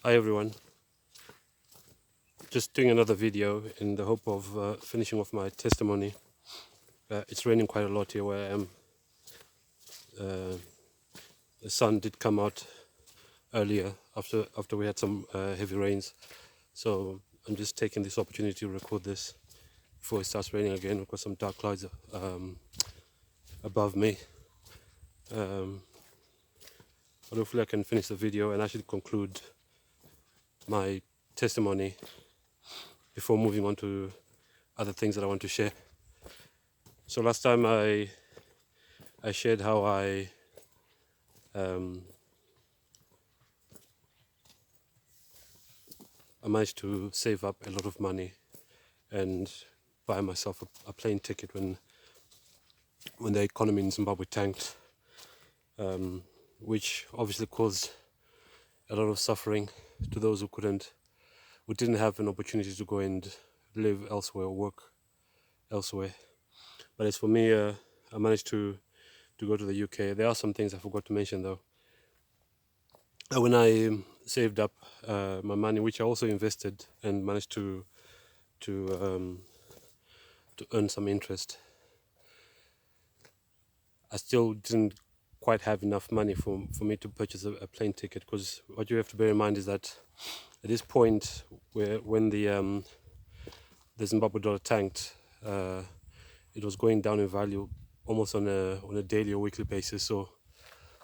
Hi everyone, just doing another video in the hope of finishing off my testimony. It's raining quite a lot here where I am. Uh, the sun did come out earlier after we had some heavy rains, so I'm just taking this opportunity to record this before it starts raining again. We've got some dark clouds above me, but hopefully I can finish the video and actually conclude my testimony before moving on to other things that I want to share. So last time I shared how I managed to save up a lot of money and buy myself a plane ticket when the economy in Zimbabwe tanked, which obviously caused a lot of suffering to those who didn't have an opportunity to go and live elsewhere or work elsewhere. But as for me, I managed to go to the UK. There are some things I forgot to mention though. When I saved up my money, which I also invested and managed to earn some interest, I still didn't quite have enough money for me to purchase a plane ticket, because what you have to bear in mind is that at this point when the Zimbabwe dollar tanked, it was going down in value almost on a daily or weekly basis.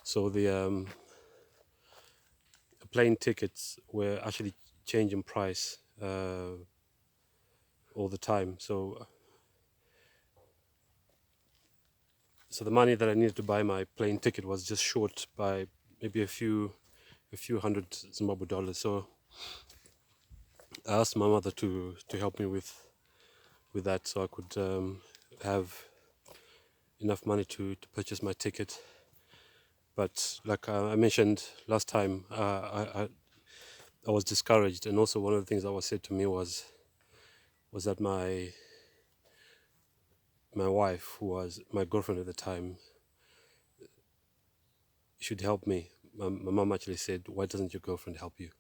So the plane tickets were actually changing price all the time. So the money that I needed to buy my plane ticket was just short by maybe a few hundred Zimbabwe dollars. So I asked my mother to help me with that, so I could have enough money to purchase my ticket. But like I mentioned last time, I was discouraged, and also one of the things that was said to me was that my wife, who was my girlfriend at the time, should help me. My mom actually said, "Why doesn't your girlfriend help you?"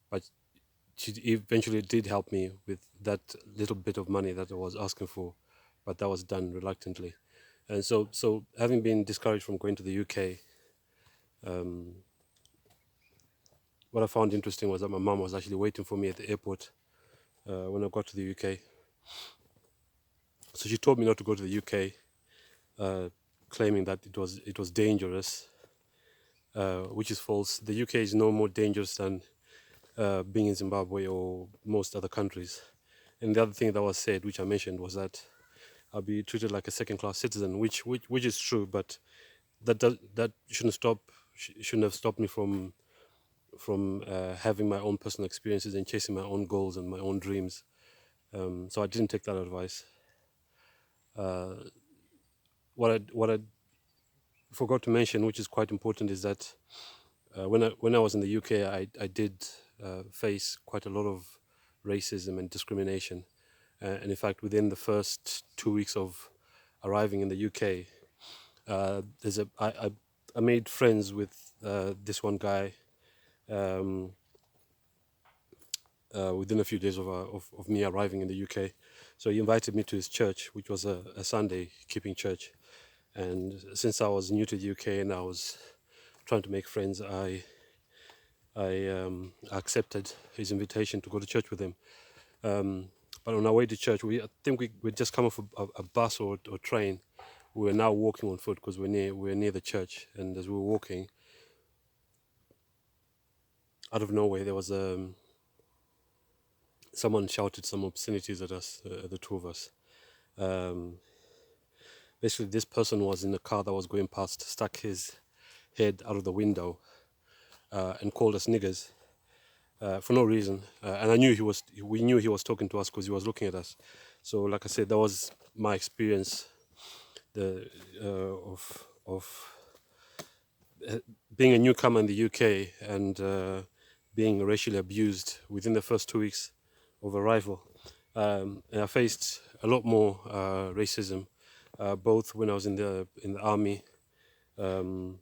But she eventually did help me with that little bit of money that I was asking for, but that was done reluctantly. And so having been discouraged from going to the UK, what I found interesting was that my mom was actually waiting for me at the airport when I got to the UK. So she told me not to go to the UK, claiming that it was dangerous, which is false. The UK is no more dangerous than being in Zimbabwe or most other countries. And the other thing that was said, which I mentioned, was that I'll be treated like a second-class citizen, which is true, but that shouldn't have stopped me from having my own personal experiences and chasing my own goals and my own dreams. So I didn't take that advice. What I forgot to mention, which is quite important, is that when I was in the UK, I did face quite a lot of racism and discrimination. And in fact, within the first 2 weeks of arriving in the UK, I made friends with this one guy within a few days of me arriving in the UK. So he invited me to his church, which was a Sunday keeping church. And since I was new to the UK and I was trying to make friends, I accepted his invitation to go to church with him. But on our way to church, I think we'd just come off a bus or train. We were now walking on foot because we're near the church. And as we were walking, out of nowhere, there was someone shouted some obscenities at us, the two of us. Basically, this person was in a car that was going past, stuck his head out of the window and called us niggers for no reason. And we knew he was talking to us because he was looking at us. So, like I said, that was my experience of being a newcomer in the UK and being racially abused within the first 2 weeks of arrival. And I faced a lot more racism, both when I was in the army and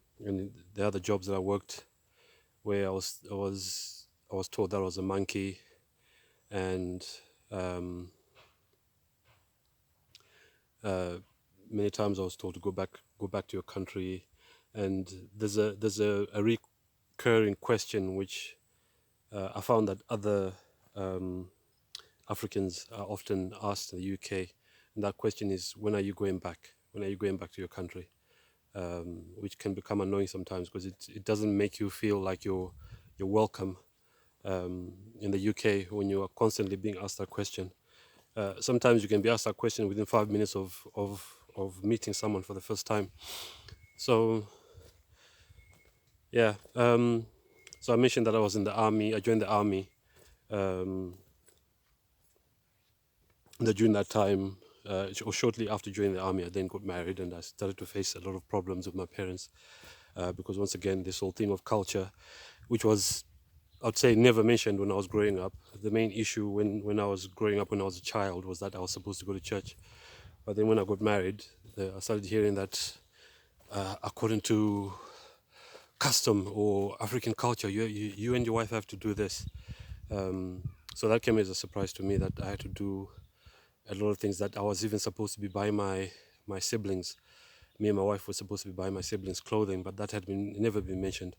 the other jobs that I worked. where I was told that I was a monkey, and um, many times I was told to go back to your country, and there's a recurring question which I found that other Africans are often asked in the UK, and that question is, when are you going back? When are you going back to your country? Which can become annoying sometimes because it doesn't make you feel like you're welcome in the UK when you are constantly being asked that question. Sometimes you can be asked that question within 5 minutes of meeting someone for the first time. So yeah, so I mentioned that I was in the army. I joined the army. Um, During that time, or shortly after joining the army, I then got married, and I started to face a lot of problems with my parents because once again, this whole theme of culture, which was, I'd say, never mentioned when I was growing up. The main issue when I was growing up, when I was a child, was that I was supposed to go to church. But then when I got married, I started hearing that according to custom or African culture, you and your wife have to do this. So that came as a surprise to me that I had to do a lot of things that I was even supposed to be buying my siblings. Me and my wife were supposed to be buying my siblings clothing, but that had never been mentioned.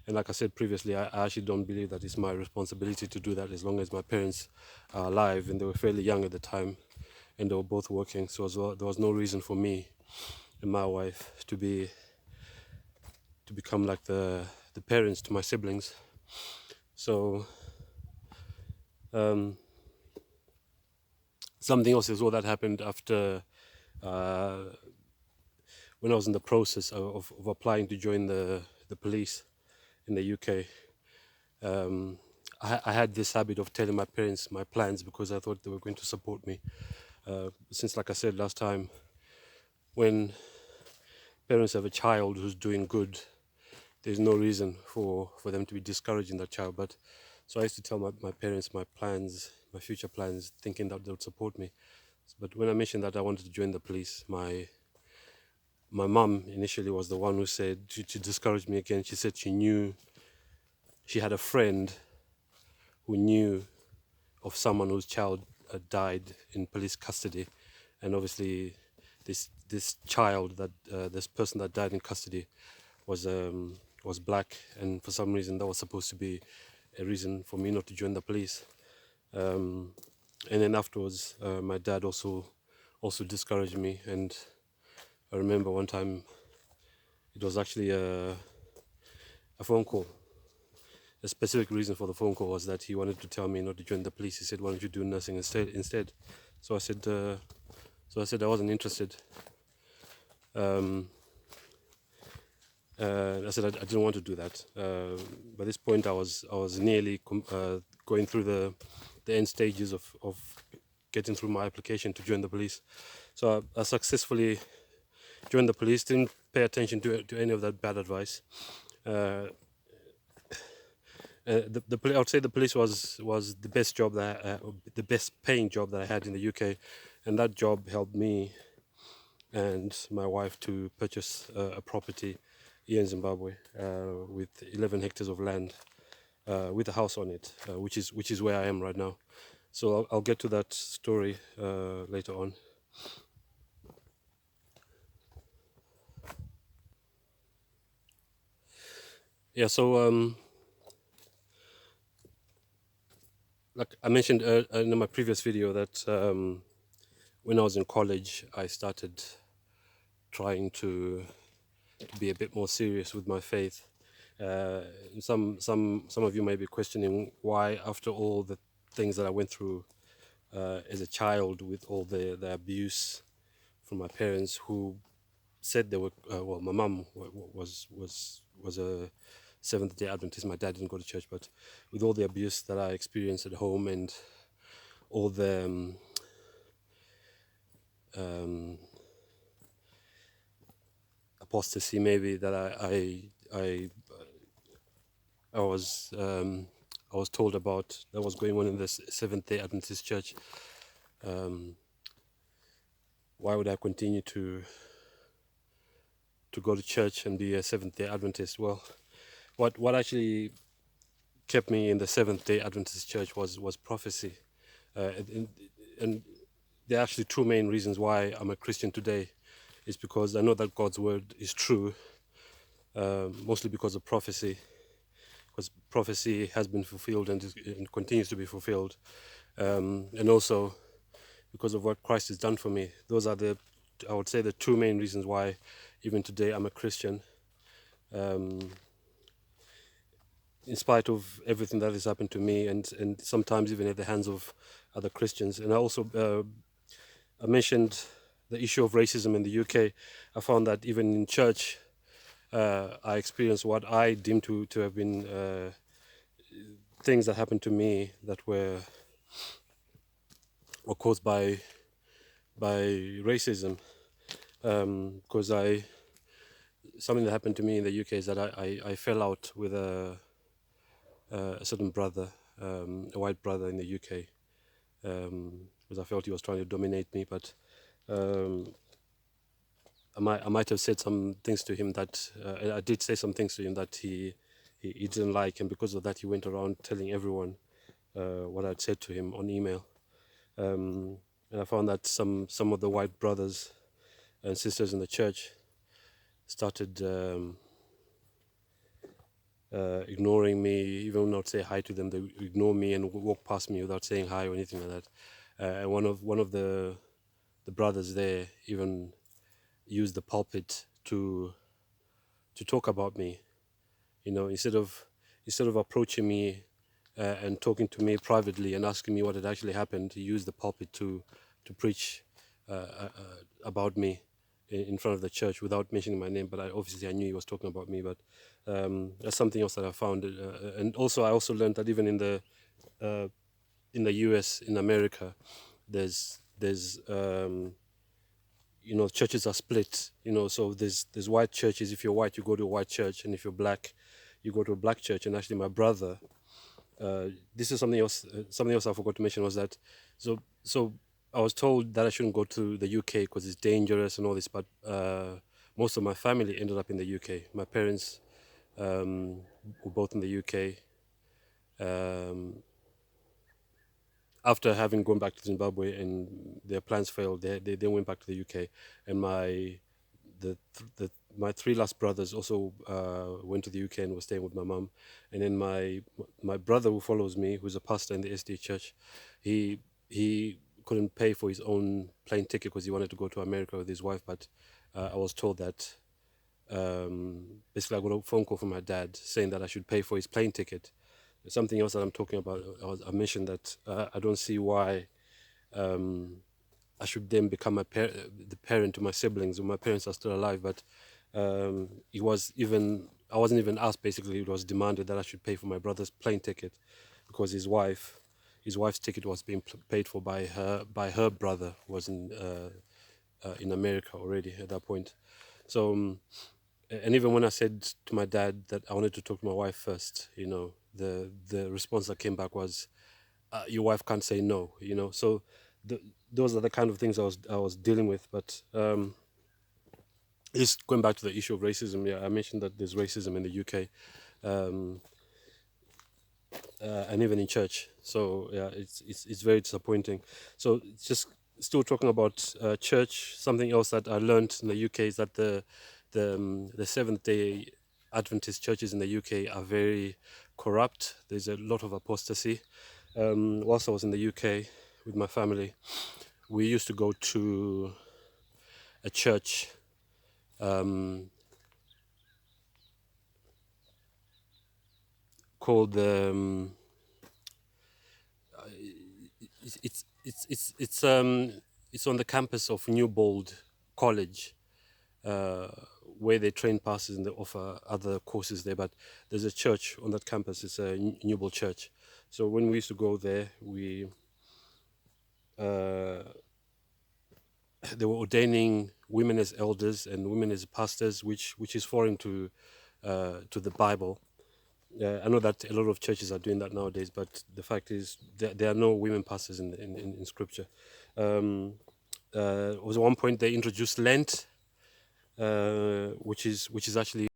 And like I said previously, I actually don't believe that it's my responsibility to do that as long as my parents are alive, and they were fairly young at the time, and they were both working. So as well, there was no reason for me and my wife to become like the parents to my siblings. So um, something else as well that happened after uh, when I was in the process of applying to join the police in the UK. I had this habit of telling my parents my plans because I thought they were going to support me. Since, like I said last time, when parents have a child who's doing good, there's no reason for them to be discouraging that child. But so I used to tell my parents my plans, my future plans, thinking that they would support me. But when I mentioned that I wanted to join the police, my mum initially was the one who said, she discouraged me again. She said she knew, she had a friend who knew of someone whose child died in police custody, and obviously this child, that this person that died in custody was black, and for some reason that was supposed to be a reason for me not to join the police. And then afterwards, my dad also discouraged me, and I remember one time it was actually a phone call. A specific reason for the phone call was that he wanted to tell me not to join the police. He said, "Why don't you do nursing instead?" So I said, I wasn't interested. Um, I said I didn't want to do that. By this point, I was nearly going through the end stages of getting through my application to join the police. So I successfully joined the police. Didn't pay attention to any of that bad advice. I would say the police was the best job the best paying job that I had in the UK, and that job helped me and my wife to purchase a property here in Zimbabwe with 11 hectares of land with a house on it, which is where I am right now. So I'll get to that story later on. Yeah. So like I mentioned in my previous video that when I was in college, I started trying to be a bit more serious with my faith. Some of you may be questioning why, after all the things that I went through as a child, with all the abuse from my parents, who said they were well, my mum was a Seventh Day Adventist. My dad didn't go to church, but with all the abuse that I experienced at home and all the apostasy, maybe that I was told about that was going on in this Seventh Day Adventist church. Why would I continue to go to church and be a Seventh Day Adventist? Well, what actually kept me in the Seventh-day Adventist Church was prophecy. And there are actually two main reasons why I'm a Christian today. It's because I know that God's word is true, mostly because of prophecy, because prophecy has been fulfilled and continues to be fulfilled, and also because of what Christ has done for me. Those are I would say, the two main reasons why even today I'm a Christian, in spite of everything that has happened to me, and sometimes even at the hands of other Christians. And I also I mentioned the issue of racism in the UK. I found that even in church, I experienced what I deemed to have been things that happened to me that were caused by racism. Because something that happened to me in the UK is that I fell out with a certain brother, a white brother in the UK, because I felt he was trying to dominate me. But I might have said some things to him that I did say some things to him that he didn't like, and because of that, he went around telling everyone what I'd said to him on email. And I found that some of the white brothers and sisters in the church started ignoring me, even not say hi to them. They ignore me and walk past me without saying hi or anything like that. And one of the brothers there even used the pulpit to talk about me. You know, instead of approaching me and talking to me privately and asking me what had actually happened, he used the pulpit to preach about me in front of the church without mentioning my name. But obviously I knew he was talking about me. But that's something else that I found. And also I also learned that even in the US, in America, there's you know, churches are split. You know, so there's white churches. If you're white, you go to a white church, and if you're black, you go to a black church. And actually, my brother, this is something else. Something else I forgot to mention was that, so I was told that I shouldn't go to the UK because it's dangerous and all this. But most of my family ended up in the UK. My parents were both in the UK. After having gone back to Zimbabwe and their plans failed, they then went back to the UK. And my three last brothers also went to the UK and were staying with my mum. And then my brother, who follows me, who's a pastor in the SD church, he couldn't pay for his own plane ticket because he wanted to go to America with his wife. But I was told that basically I got a phone call from my dad saying that I should pay for his plane ticket. Something else that I'm talking about, I mentioned that I don't see why I should then become the parent to my siblings when my parents are still alive. But I wasn't even asked. Basically, it was demanded that I should pay for my brother's plane ticket because his wife's ticket was being paid for by her brother, who was in America already at that point. So and even when I said to my dad that I wanted to talk to my wife first, you know, the response that came back was, "Your wife can't say no," you know. So those are the kind of things I was dealing with. But just going back to the issue of racism, yeah, I mentioned that there's racism in the UK, and even in church. So yeah, it's very disappointing. So just still talking about church. Something else that I learned in the UK is that the Seventh-day Adventist churches in the UK are very corrupt. There's a lot of apostasy. Whilst I was in the UK with my family, we used to go to a church called it's on the campus of Newbold College, where they train pastors and they offer other courses there. But there's a church on that campus. It's a Newbold church. So when we used to go there, they were ordaining women as elders and women as pastors, which is foreign to the Bible. I know that a lot of churches are doing that nowadays, but the fact is there are no women pastors in Scripture. Was one point they introduced Lent, which is actually